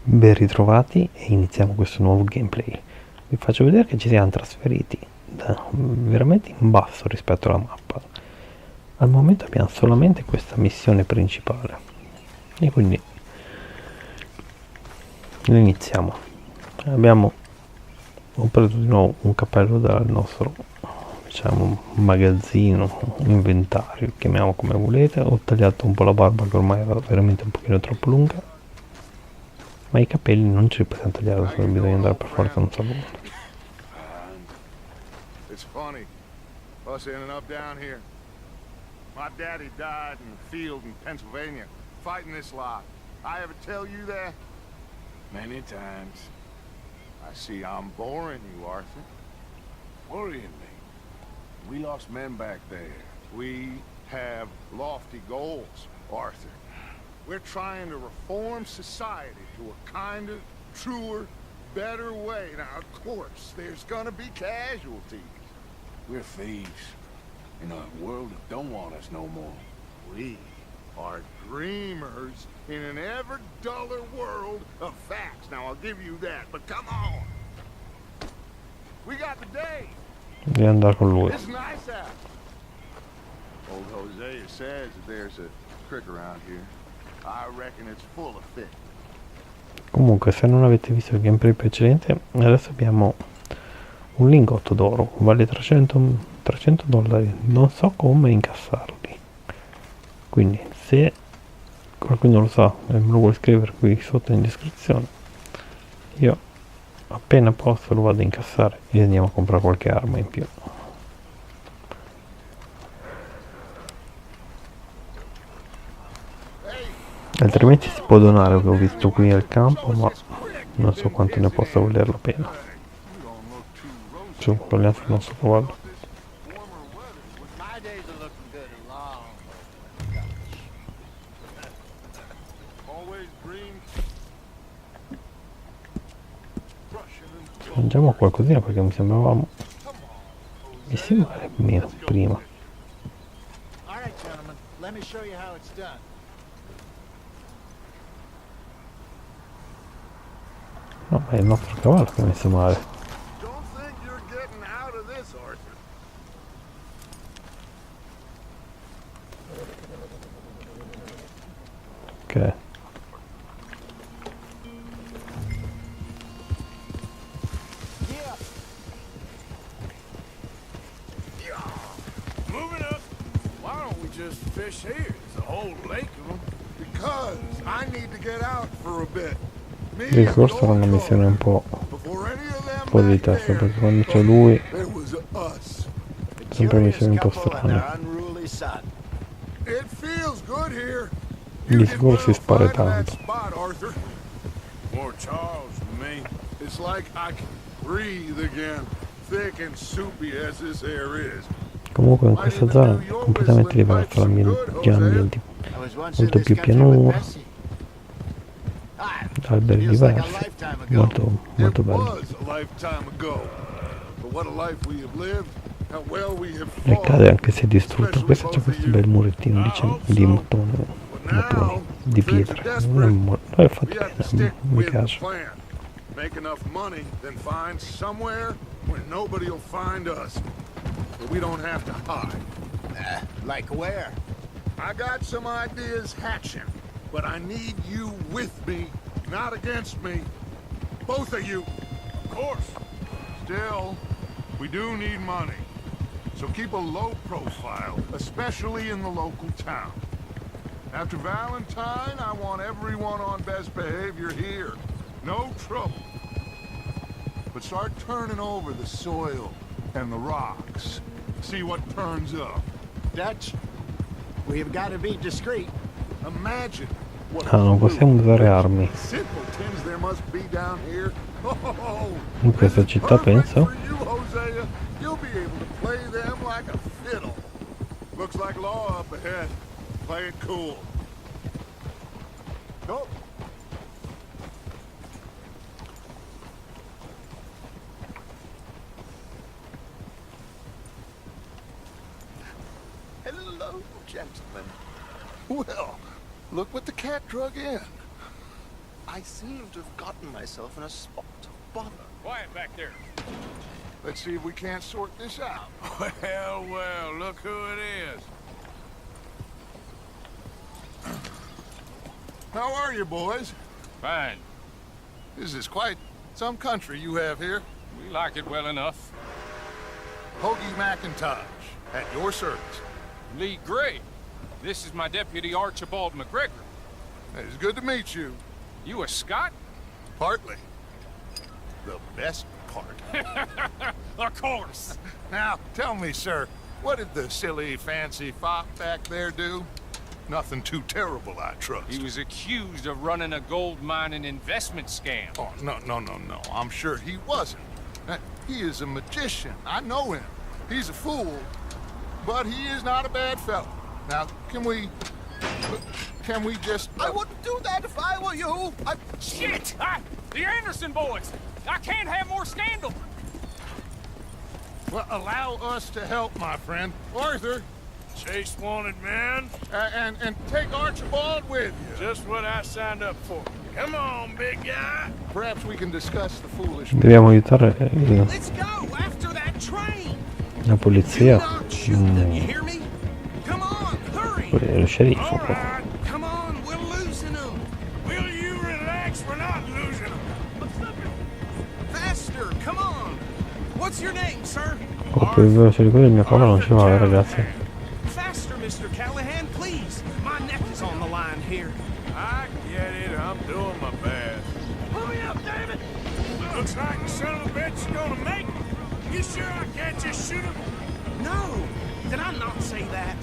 Ben ritrovati e iniziamo questo nuovo gameplay. Vi faccio vedere che ci siamo trasferiti veramente in basso rispetto alla mappa. Al momento abbiamo solamente questa missione principale e quindi noi iniziamo. Ho preso di nuovo un cappello dal nostro, diciamo, magazzino, inventario, chiamiamo come volete. Ho tagliato un po' la barba che ormai era veramente un pochino troppo lunga, ma i capelli non ce li possiamo tagliare da solo, bisogna andare per forza a un salone. It's funny, us ending up down here. My daddy died in the field in Pennsylvania, fighting this lot. I ever tell you that? Many times. I see I'm boring you, Arthur. Worrying me. We lost men back there. We have lofty goals, Arthur. We're trying to reform society to a kinder, truer, better way. Now, of course, there's gonna be casualties. We're thieves in a world that don't want us no more. We are dreamers in an ever duller world of facts. Now, I'll give you that, but come on. We got the day. Devi andare con lui. It's nice out. Old Hosea says that there's a creek around here. I reckon it's full of fish. Comunque, se non avete visto il gameplay precedente, adesso abbiamo un lingotto d'oro, vale 300 dollari, non so come incassarli. Quindi se qualcuno lo sa e me lo vuole scrivere qui sotto in descrizione, io appena posso lo vado a incassare e andiamo a comprare qualche arma in più. Altrimenti si può donare, che ho visto qui al campo, ma non so quanto ne possa valer la pena. Su, parliamo sul nostro cavallo. Mangiamo qualcosina perché mi sembra meno prima. No, ma è il nostro cavallo che è messo male. Ok. Just fish here. There's a whole lake of them. Because I need to get out for a bit. Il discorso era una missione un po' di testa, perché quando c'è lui sempre missioni un po' strane. Di sicuro si spara tanto. It's like I can breathe again, thick and soupy as this air is. Comunque in questa zona è completamente diversa gli ambienti, molto più pianura, alberi diversi, molto bello. E cade anche se distrutto. Questo c'è questo bel murettino di mattoni di pietra, non è fatto bene, mi piace. Make enough money, then find somewhere where nobody will find us. But we don't have to hide. Like where? I got some ideas hatching, but I need you with me, not against me. Both of you. Of course. Still, we do need money. So keep a low profile, especially in the local town. After Valentine, I want everyone on best behavior here. No trouble. But start turning over the soil and the rocks. See what turns up. Dutch, we've got to be discreet. Imagine what non possiamo usare armi simpletons there must be down here. in questa città, penso. You'll be able to play them like a fiddle. Looks like law up ahead. Play it cool. Go. Hello, gentlemen. Well, look what the cat drug in. I seem to have gotten myself in a spot of bother. Quiet back there. Let's see if we can't sort this out. Well, look who it is. How are you, boys? Fine. This is quite some country you have here. We like it well enough. Hoagie McIntosh, at your service. Lee Gray. This is my deputy Archibald McGregor. It's good to meet you. You a Scot? Partly. The best part. Of course. Now, tell me, sir, what did the silly, fancy fop back there do? Nothing too terrible, I trust. He was accused of running a gold mining investment scam. Oh, no. I'm sure he wasn't. He is a magician. I know him. He's a fool, but he is not a bad fellow. Now, can we just... I wouldn't do that if I were you. Shit! The Anderson boys! I can't have more scandal! Well, allow us to help, my friend. Arthur, Chase wanted man. and take Archibald with you. Just what I signed up for. Come on, big guy. Perhaps we can discuss the foolish... Dobbiamo aiutare Let's go after that train. la Do polizia. not shoot them, you hear me? Come on, hurry. Lo sceriffo. All right. Come on, we're losing them. Will you relax? We're not losing them. Faster, come on. What's your name, sir? Oh, più veloce di quello il mio cavallo non ci va, ragazzi. Faster, Mr. Callahan, please. My neck is on the line here. I get it. I'm doing my best. Pull me up, David. Looks like the son of a bitch is gonna make it. You sure I can't just shoot him? No, did I not say that?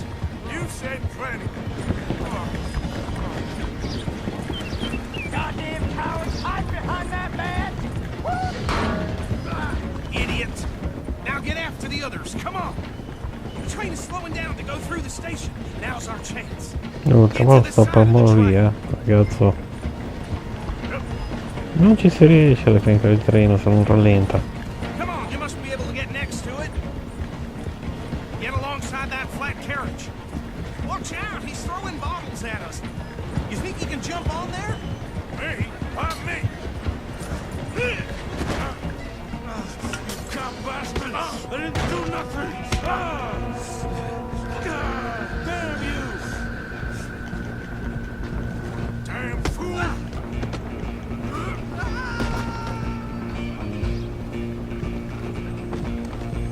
You said plenty. Goddamn cowards, hide behind that man! Idiot! Now get after the others, come on! The train is slowing down to go through the station. Now's our chance. No, il cavallo sta per morire, ragazzo. Non ci si riesce ad affiancare il treno se non rallenta. Come on, you must be able to get next to it. Get alongside that flat carriage. Watch out, he's throwing bottles at us. You think you can jump on there? Me? Why me? You cop bastard! I didn't do nothing! God damn you! Damn fool!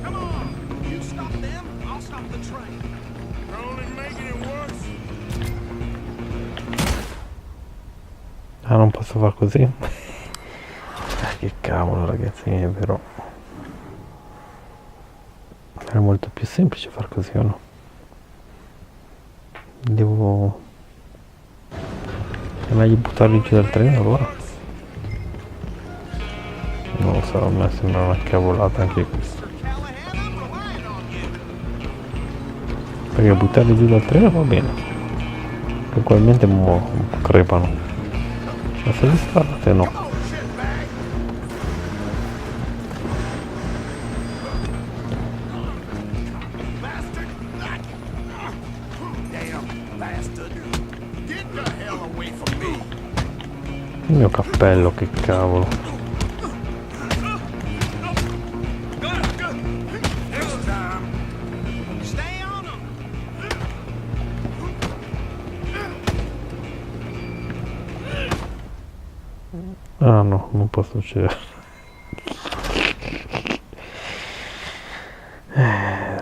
Come on, you stop them, I'll stop the train. You're only making it worse. Ah, non posso far così? Che cavolo, ragazzi, è vero. Era molto più semplice far così, o no? Devo... È meglio buttarli giù dal treno allora? Non lo so, a me sembra una cavolata anche questo. Perché buttarli giù dal treno va bene. Ugualmente crepano. Ma se li sparate no. Il mio cappello, che cavolo. Ah no, non può succedere.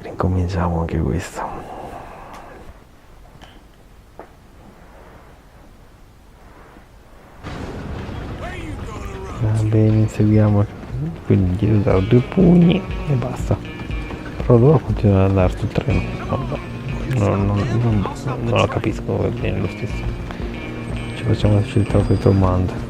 Ricominciamo anche questo. Va bene, inseguiamo. Quindi gli devo dare 2 pugni e basta. Però loro continuano ad andare sul treno. Vabbè. Non lo capisco, va bene lo stesso. Ci facciamo scegliere queste domande.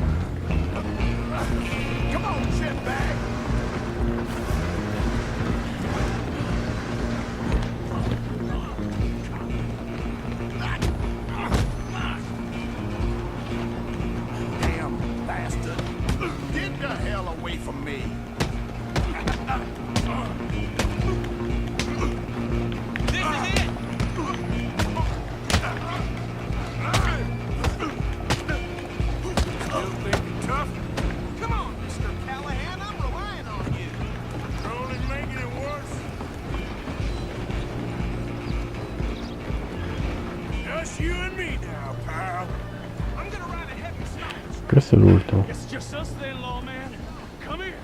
Questo è l'ultimo. It's just us then, lawman. Come here.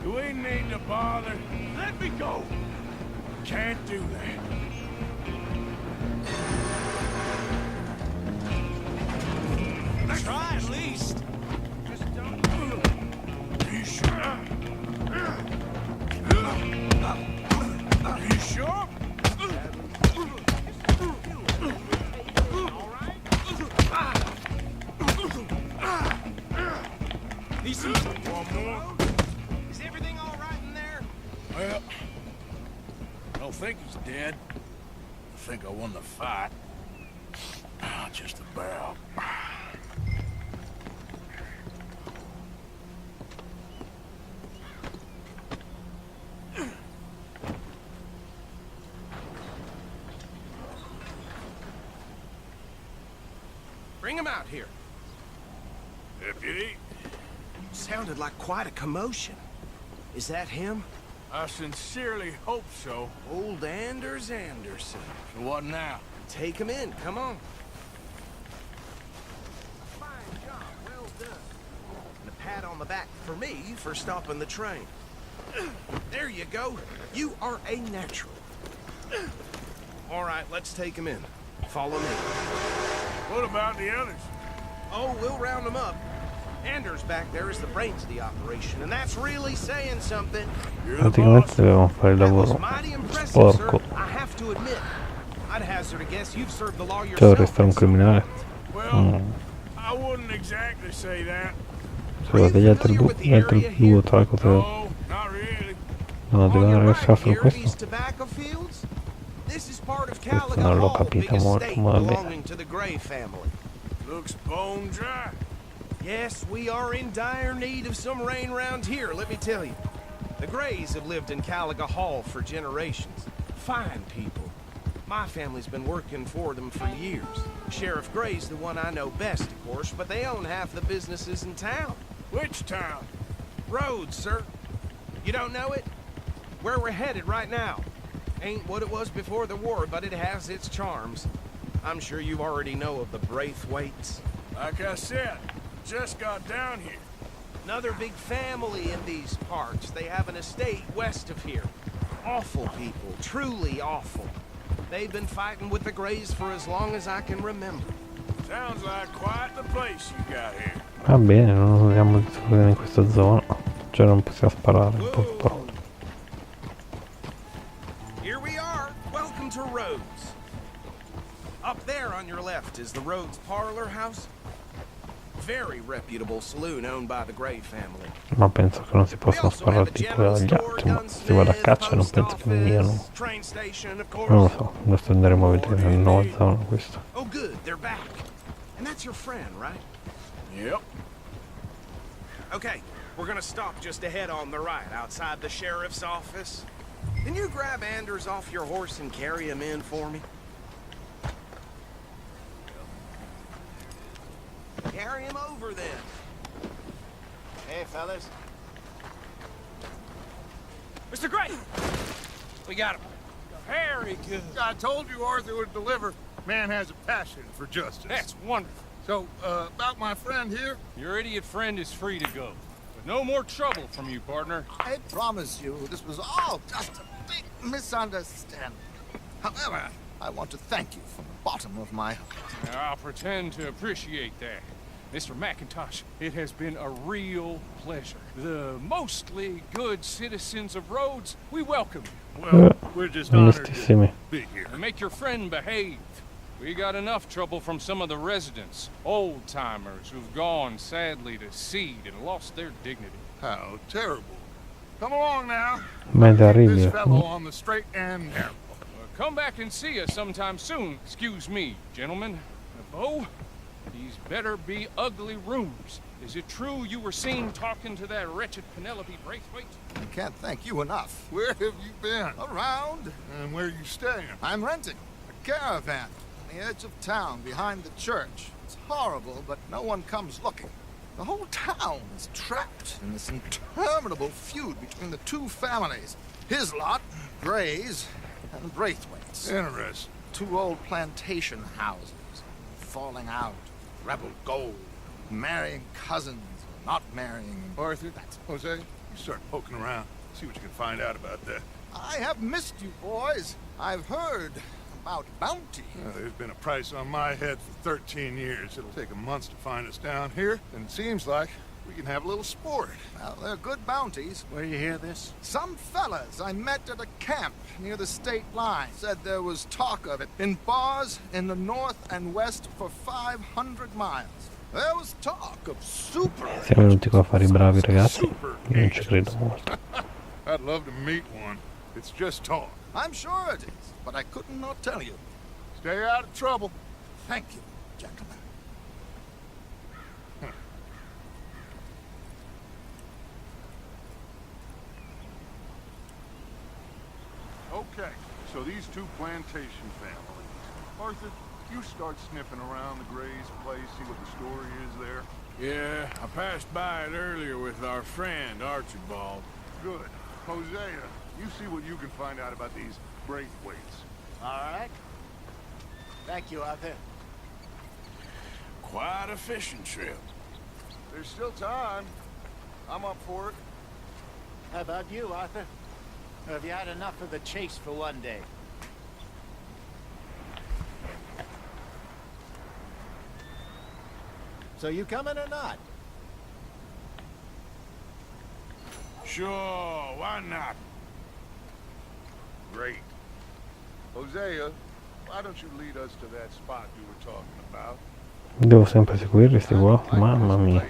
You ain't need to bother. Let me go. Can't do that. Try at least. Just don't. You sure? You sure? One more? Is everything all right in there? Well, I don't think he's dead. I think I won the fight. Just about. Bring him out here. Deputy, Sounded like quite a commotion. Is that him? I sincerely hope so. Old Anders Anderson. So what now? Take him in, come on. Fine job, well done. And a pat on the back for me for stopping the train. There you go. You are a natural. All right, let's take him in. Follow me. What about the others? Oh, we'll round them up. Anders back there is the brains of the operation, and that's really saying something. You're the Praticamente boss. dovevamo fare il That was lavoro mighty impressive, sporco. sir. I have to admit. I'd hazard a guess you've served the law Cioè yourself. dovrei stare un criminale. Well, I wouldn't exactly say that. Solo che gli altri due o tre cose. No, not really. No, On devo your restare right solo here, questo. these tobacco fields. This is part of Questa Caliga non l'ho Hall, capita big molto, estate ma va bene. belonging to the Gray family. Looks bone dry. Yes, we are in dire need of some rain round here, let me tell you. The Grays have lived in Caliga Hall for generations. Fine people. My family's been working for them for years. Sheriff Gray's the one I know best, of course, but they own half the businesses in town. Which town? Rhodes, sir. You don't know it? Where we're headed right now. Ain't what it was before the war, but it has its charms. I'm sure you already know of the Braithwaites. Like I said, just got down here. Another big family in these parts. They have an estate west of here. Awful people, truly awful. They've been fighting with the Grays for as long as I can remember. Sounds like quite the place you got here. Va bene, non dobbiamo discutere in questa zona. Cioè non possiamo sparare, in poche parole. Here we are. Welcome to Rhodes. Up there on your left is the Rhodes Parlor House. Very reputable saloon owned by the Gray family. Ma penso che non si possano sparare tipo agli altri, ma se si va da caccia non penso che vengano. Train station, of Non lo course. so, adesso andremo a vedere nella nuova zona questa. Oh, good, they're back. And that's your friend, right? Yep. Okay, we're gonna stop just ahead on the right, outside the sheriff's office. Can you grab Anders off your horse and carry him in for me? Carry him over then. Hey, fellas. Mr. Gray! We got him. Very good. I told you Arthur would deliver. Man has a passion for justice. That's wonderful. So, about my friend here, Your idiot friend is free to go. But no more trouble from you, partner. I promise you this was all just a big misunderstanding. However, I want to thank you from the bottom of my heart. Now, I'll pretend to appreciate that. Mr. McIntosh, it has been a real pleasure. The mostly good citizens of Rhodes, we welcome you. Well, we're just honored to Onestissimi. be here. And make your friend behave. We got enough trouble from some of the residents, old-timers who've gone, sadly, to seed and lost their dignity. How terrible. Come along now. Ma è Get terribile. this fellow on the straight and narrow. Come back and see us sometime soon. Excuse me, gentlemen. Bo, these better be ugly rooms. Is it true you were seen talking to that wretched Penelope Braithwaite? I can't thank you enough. Where have you been? Around. And where are you staying? I'm renting a caravan on the edge of town behind the church. It's horrible, but no one comes looking. The whole town is trapped in this interminable feud between the two families. His lot, Gray's, and Braithwaite's. Interesting. Two old plantation houses, falling out, rebel gold. marrying cousins or not marrying. Arthur, Jose, you start poking around. See what you can find out about that. I have missed you, boys. I've heard about bounty. There's been a price on my head for 13 years. It'll take a month to find us down here, and it seems like we can have a little sport. Well, they're good bounties. Where you hear this? Some fellas I met at a camp near the state line said there was talk of it in bars in the north and west for 500 miles. There was talk of super. Siamo venuti qua a fare i bravi ragazzi. Io non ci credo molto. I'd love to meet one. It's just talk. I'm sure it is, but I couldn't not tell you. Stay out of trouble. Thank you, gentlemen. Okay, so these two plantation families. Arthur, you start sniffing around the Gray's place, see what the story is there. Yeah, I passed by it earlier with our friend, Archibald. Good. Hosea, you see what you can find out about these Braithwaites. All right. Thank you, Arthur. Quite a fishing trip. There's still time. I'm up for it. How about you, Arthur? Or have you had enough of the chase for one day? So you coming or not? Sure, why not? Great. Hosea, why don't you lead us to that spot you were talking about? Devo sempre seguirli sti qua, mamma mia.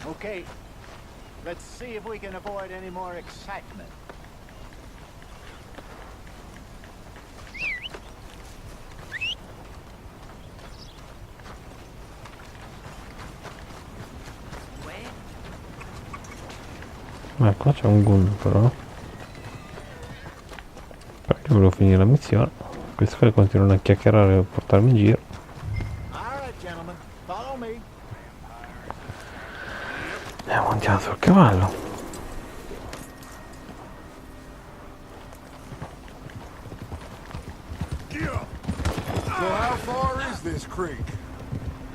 Okay. Let's see if we can avoid any more excitement. Ecco, c'è un gun però. Perché volevo finire la missione. Questi qua continuano a chiacchierare e portarmi in giro. All right, gentlemen. Follow me. Andiamo andiamo sul cavallo. So how far is this creek?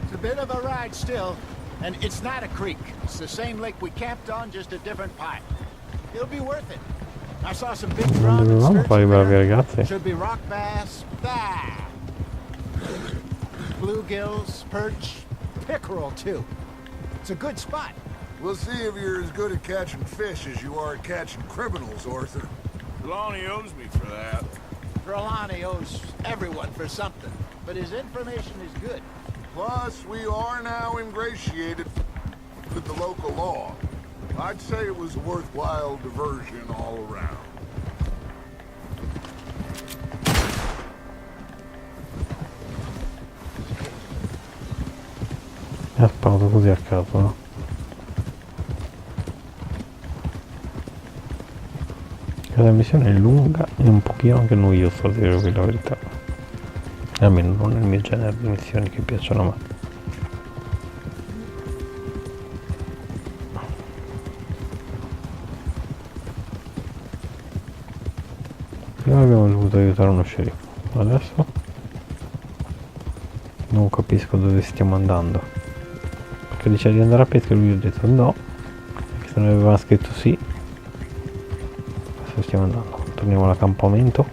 It's a bit of a ride still, and it's not a creek. It's the same lake we camped on, just a different pipe. It'll be worth it. I saw some big Non drum and dovevamo fare i bravi sturgeon there. ragazzi. Should be rock bass, bluegills, perch, pickerel too. It's a good spot. We'll see if you're as good at catching fish as you are at catching criminals, Arthur. Trelawney owes me for that. Trelawney owes everyone for something, but his information is good. Plus, we are now ingratiated with the local law. I'd say it was a worthwhile diversion all around. Mi ha sparato così a caso, no? La missione è lunga e un pochino anche noiosa, a dire la verità. Almeno non è il mio genere di missioni che piacciono a me. Prima abbiamo dovuto aiutare uno sceriffo, adesso non capisco dove stiamo andando, perché diceva di andare a pesca e lui ha detto no, perché se non aveva scritto sì. Adesso stiamo andando, torniamo all'accampamento,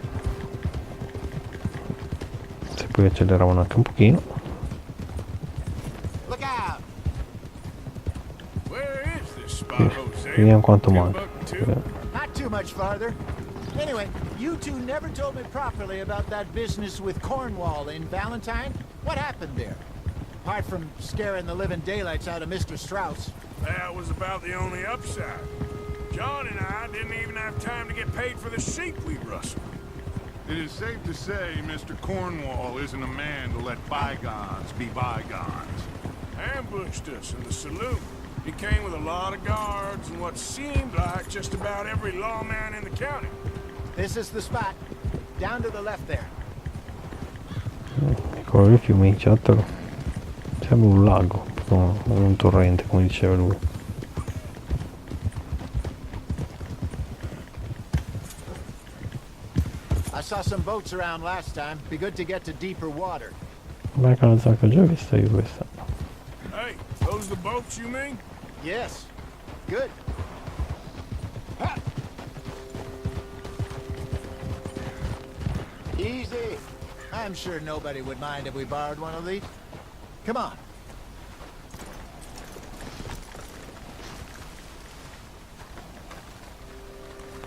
se poi acceleravano anche un pochino. Look out! Where is this spot, Jose? Vediamo quanto manca. Not too much farther. Anyway, you two never told me properly about that business with Cornwall in Valentine. What happened there? Apart from scaring the living daylights out of Mr. Strauss. That was about the only upside. John and I didn't even have time to get paid for the sheep we rustled. It is safe to say Mr. Cornwall isn't a man to let bygones be bygones. Ambushed us in the saloon. He came with a lot of guards and what seemed like just about every lawman in the county. This is the spot. Down to the left there. Eccolo il fiumiciattolo. Sembra un lago, un torrente come diceva lui. I saw some boats around last time. Be good to get to deeper water. Ma che una zona che ho già vista io questa. Hey, Close the boats, you mean? Yes. Good. Ha! Easy. I'm sure nobody would mind if we borrowed one of these. Come on.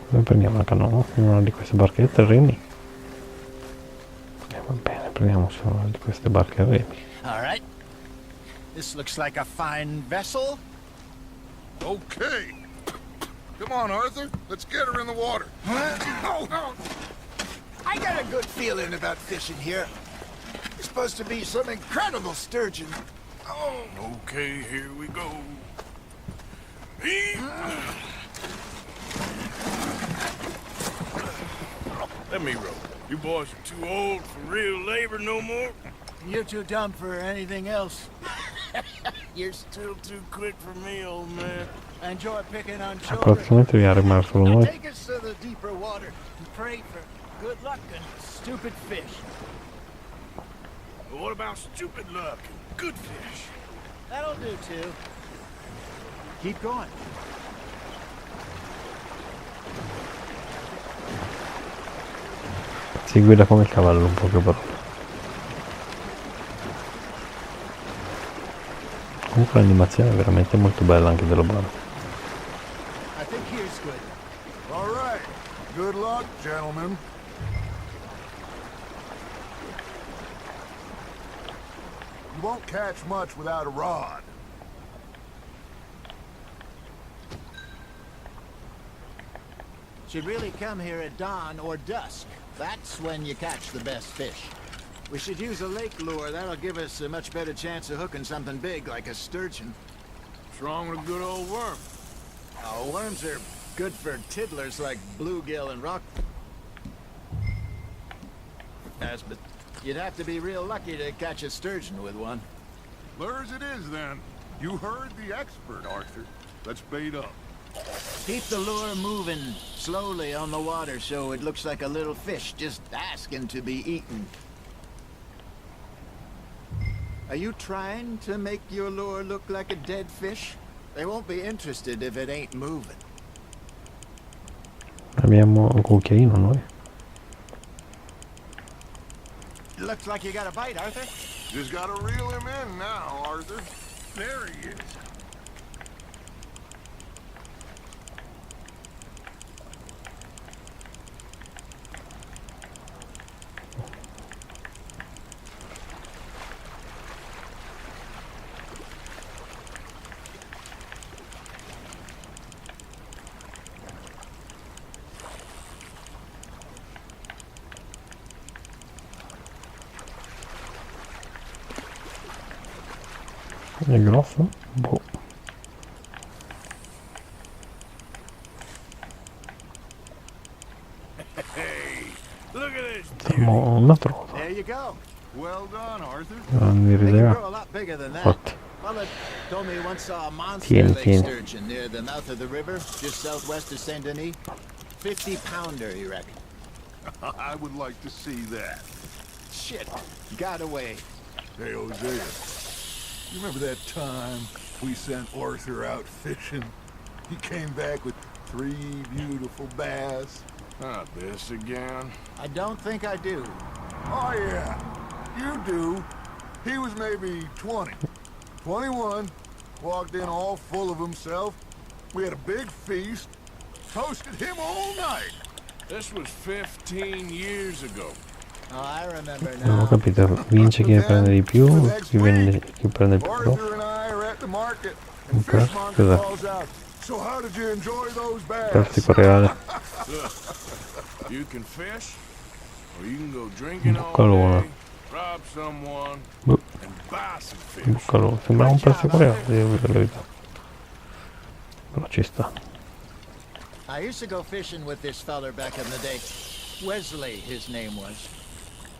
Noi prendiamo la canoa in una di queste barchette remi. Va bene, prendiamo su una di queste barche remi. All right. This looks like a fine vessel. Okay. Come on, Arthur. Let's get her in the water. Oh. I got a good feeling about fishing here. It's supposed to be some incredible sturgeon. Oh, okay, here we go. Let me row. You boys are too old for real labor no more. You're too dumb for anything else. You're still too quick for me, old man. Enjoy picking on children. Praticamente dobbiamo rimanere solo Now noi. take us to the deeper water and pray for good luck and stupid fish. But what about stupid luck and good fish? That'll do too. Keep going. Si guida come il cavallo, un poche parole. Comunque l'animazione è veramente molto bella anche dello bar. I think here's good. All right. Good luck, gentlemen. You won't catch much without a rod. Should really come here at dawn or dusk. That's when you catch the best fish. We should use a lake lure. That'll give us a much better chance of hooking something big like a sturgeon. What's wrong with a good old worm? Oh, worms are good for tiddlers like bluegill and rock. Yes, but you'd have to be real lucky to catch a sturgeon with one. Lures it is, then. You heard the expert, Arthur. Let's bait up. Keep the lure moving slowly on the water so it looks like a little fish just asking to be eaten. Are you trying to make your lure look like a dead fish? They won't be interested if it ain't moving. Abbiamo un cucchiaino noi. Looks like you got a bite, Arthur. Just gotta reel him in now, Arthur. There he is. È grosso? Boh. Hey, look at this. Siamo una trota. There you go. Well done, Arthur. Non mi They can rideva. grow a lot bigger than that. Forte. Mullet told me he once saw a monster Tieni, lake tieni. sturgeon near the mouth of the river, just southwest of Saint Denis. 50-pounder, he reckoned. I would like to see that. Shit, got away. Hey, Hosea. You remember that time we sent Arthur out fishing? He came back with 3 beautiful bass. Not this again. I don't think I do. Oh, yeah. You do. He was maybe 20. 21. Walked in all full of himself. We had a big feast. Toasted him all night. This was 15 years ago. Oh, I remember Non ho now. capito, vince chi prende di più, chi prende più poco. Arthur and I are at the market, and Okay, Fishmonger cos'è? calls out, "So how did you enjoy those bass?" Pratico reale. You can fish, or you can go drinking all Boccalone. day, rob someone, Boh, and buy some fish. boccalone. Sembra un pratico reale, devo dire la verità. Però ci sta. I used to go fishing with this feller back in the day. Wesley, his name was.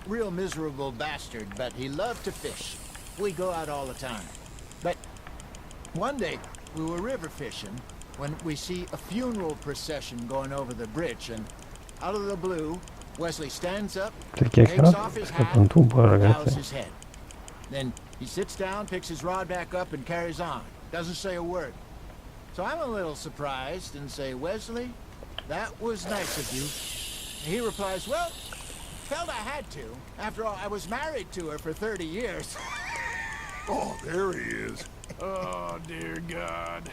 Real miserable bastard, but he loved to fish. We go out all the time. But one day, we were river fishing when we see a funeral procession going over the bridge, and out of the blue, Wesley stands up, Se takes chiacchierate, off his scatta hat, un tubo, bows ragazzi. his head. Then He sits down, picks his rod back up, and carries on. Doesn't say a word. So I'm a little surprised and say, Wesley, that was nice of you. And he replies, well, felt I had to. After all, I was married to her for 30 years. Oh, there he is. Oh, dear God.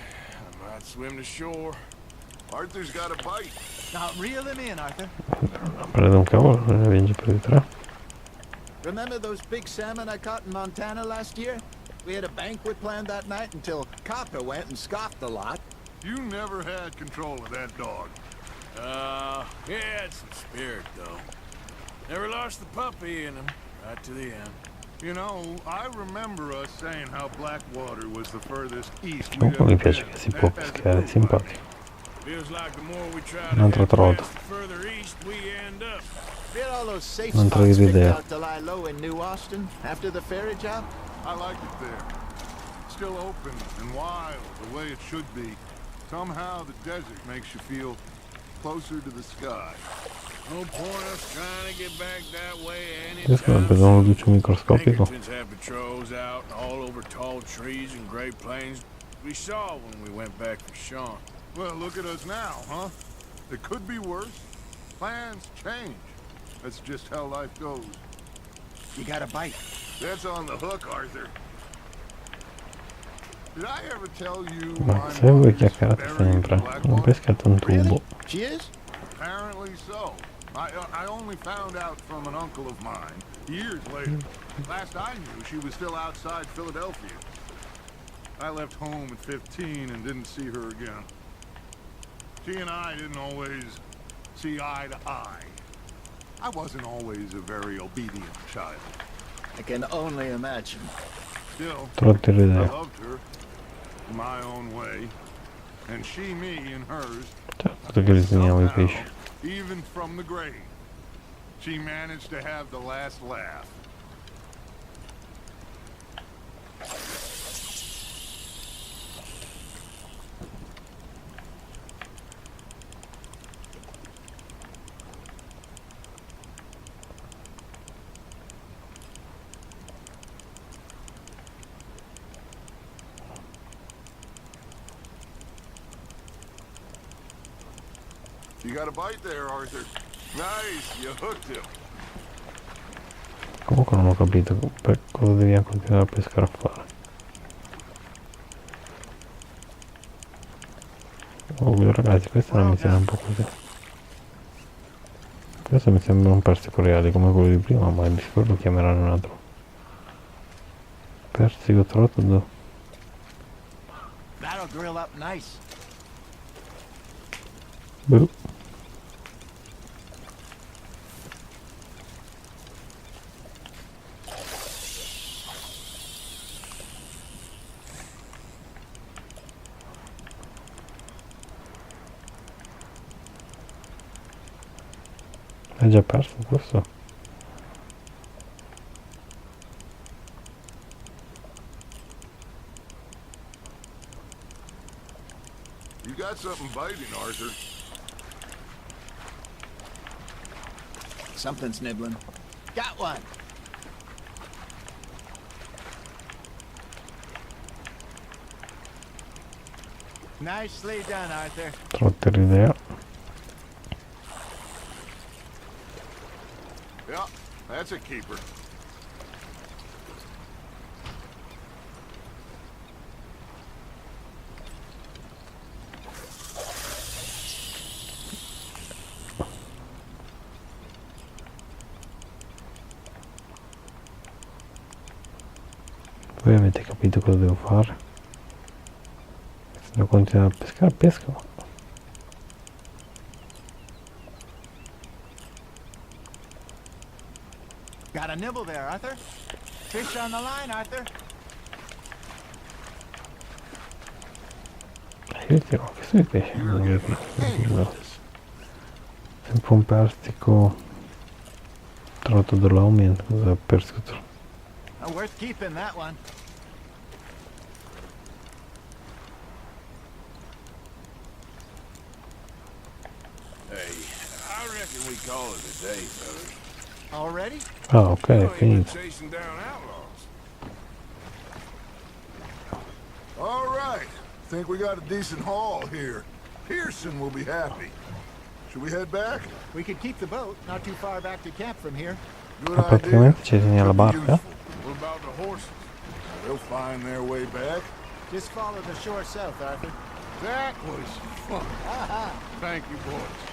I might swim to shore. Arthur's got a bite. Now reel him in, Arthur. Ha preso un cavolo, non ne vince più di 3. Remember those big salmon I caught in Montana last year? We had a banquet planned that night until Copper went and scoffed a lot. You never had control of that dog. He had some spirit, though. Never lost the puppy in him, right to the end. You know, I remember us saying how Blackwater was the furthest east we'd Comunque mi ever piace been. che si può pescare, è simpatico. Feels like the more we try Un to altro head trodo. west, the further east we end up. We had all those safe Non spots trovi picked idea. out to lie low in New Austin after the ferry job. I liked it there. Still open and wild, the way it should be. Somehow the desert makes you feel closer to the sky. No point us trying to get back that way Questo è anytime. preso un luce microscopico. Pinkertons had patrols out all over tall trees and Great Plains. We saw when we went back for Sean. Well, look at us now, huh? It could be worse. Plans change. That's just how life goes. You got a bite. That's on the hook, Arthur. Did I ever tell you Ma my se vuoi mother's chiacchierate buried sempre, in ho Blackwater? pescato un Really? tubo. She is? Apparently so. I only found out from an uncle of mine years later. Last I knew, she was still outside Philadelphia. I left home at 15 and didn't see her again. She and I didn't always see eye to eye. I wasn't always a very obedient child. I can only imagine. Still, Trotte I l'idea. loved her in my own way, and she me in hers. Certo che li teniamo i Somehow, pesci. even from the grave, she managed to have the last laugh. You got a bite there, Arthur. Nice, you hooked him. Comunque non ho capito per cosa dobbiamo continuare a pescare a fare. Oh ragazzi, questa è una missione un po' così. Questo mi sembra un persico reale come quello di prima, ma di sicuro lo chiameranno un altro. Persico trotto. That'll grill up nice. Boh. È già perso questo? You got something biting, Arthur. Something's nibbling. Got one. Nicely done, Arthur. Trotte l'idea. Yeah, that's a keeper. Voi avete capito cosa devo fare? Se devo continuare a pescare, pesco. Got a nibble there, Arthur. Fish on the line, Arthur. Io tiro anche sui pesci. Sempre un persico trotto dell'aumento. Cos'è persico trotto? Worth keeping that one. Hey, I reckon we call it a day, fellas. Already? Ah ok, è We ain't been finito. chasing down outlaws. think we got a decent haul here. Pearson will be happy. Should we head back? We could keep the boat not too far back to camp from here. Good Ma idea. praticamente ci tieni alla barca? What about the horses? They'll find their way back. Just follow the shore south, Arthur. That was fun. Thank you, boys.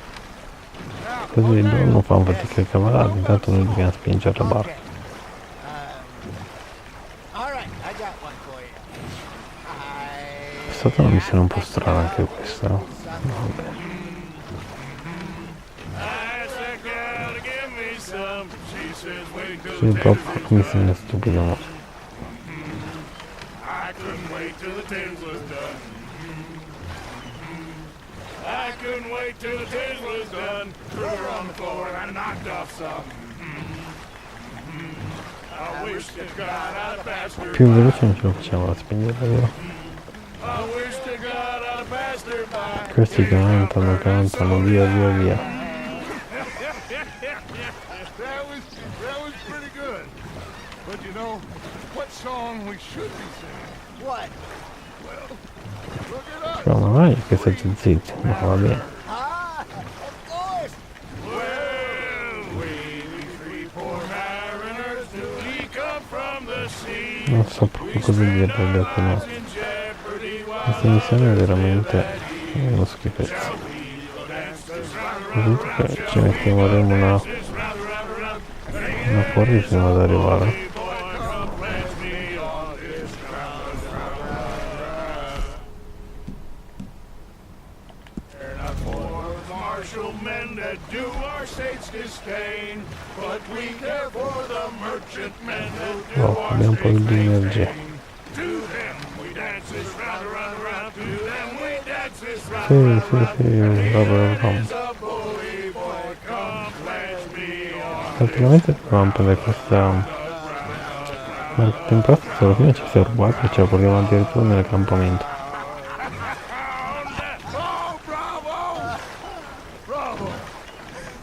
Now, Così loro non fanno fatica a cavalare, intanto noi dobbiamo spingere la barca. All right, I got one for you. È stata una missione un po' strana anche questa, no? Vabbè. Sì, proprio missione stupida, no? I couldn't wait till the tins was done. I couldn't wait till the tins was done. Threw her on the floor and I knocked off some. I wish to God I'd passed her Più veloce non ce lo facciamo a spegnere, vero? I wish to God I'd passed her by. Questi cantano, via via via. that was pretty good. But you know, what song we should be singing? What? Well, look at us. Però ma vai che state zitti, no va bene. Of course. Well, we three poor mariners, newly come from the sea. Non so proprio cosa dire, perché no. Questa missione è veramente uno schifezzo. Soprattutto che ci metteremo una fuori fino ad arrivare. Oh, abbiamo un po' di energia. Sì, vabbè. Praticamente dovevamo prendere questa marca se alla fine ci si è rubato e ce la portiamo addirittura nell'accampamento.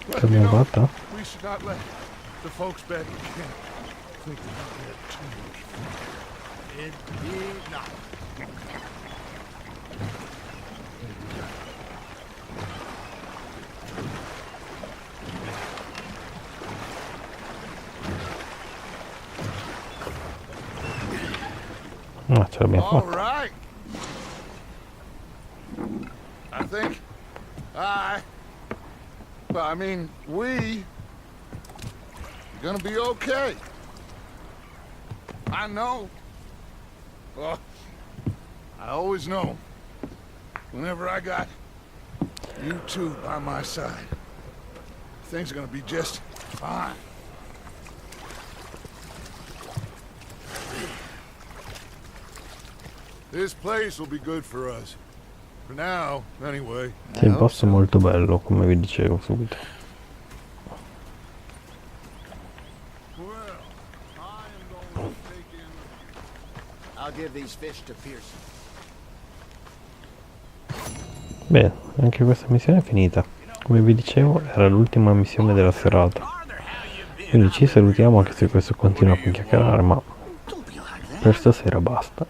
Che abbiamo fatta? We should not let the folks back in camp think that we had too much fun. Indeed not. Ah, ce l'abbiamo All fatta. right. I think I mean, we gonna be okay. I know. Well, I always know. Whenever I got you two by my side, things are gonna be just fine. This place will be good for us. For now, anyway. Sì, il posto è molto bello, come vi dicevo subito. Well, I am going to take in. I'll give these fish to Pearson. Bene, anche questa missione è finita. Come vi dicevo, era l'ultima missione della serata. Quindi ci salutiamo, anche se questo continua a chiacchierare, ma per stasera basta.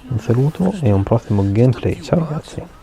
Un saluto e un prossimo gameplay. Ciao ragazzi.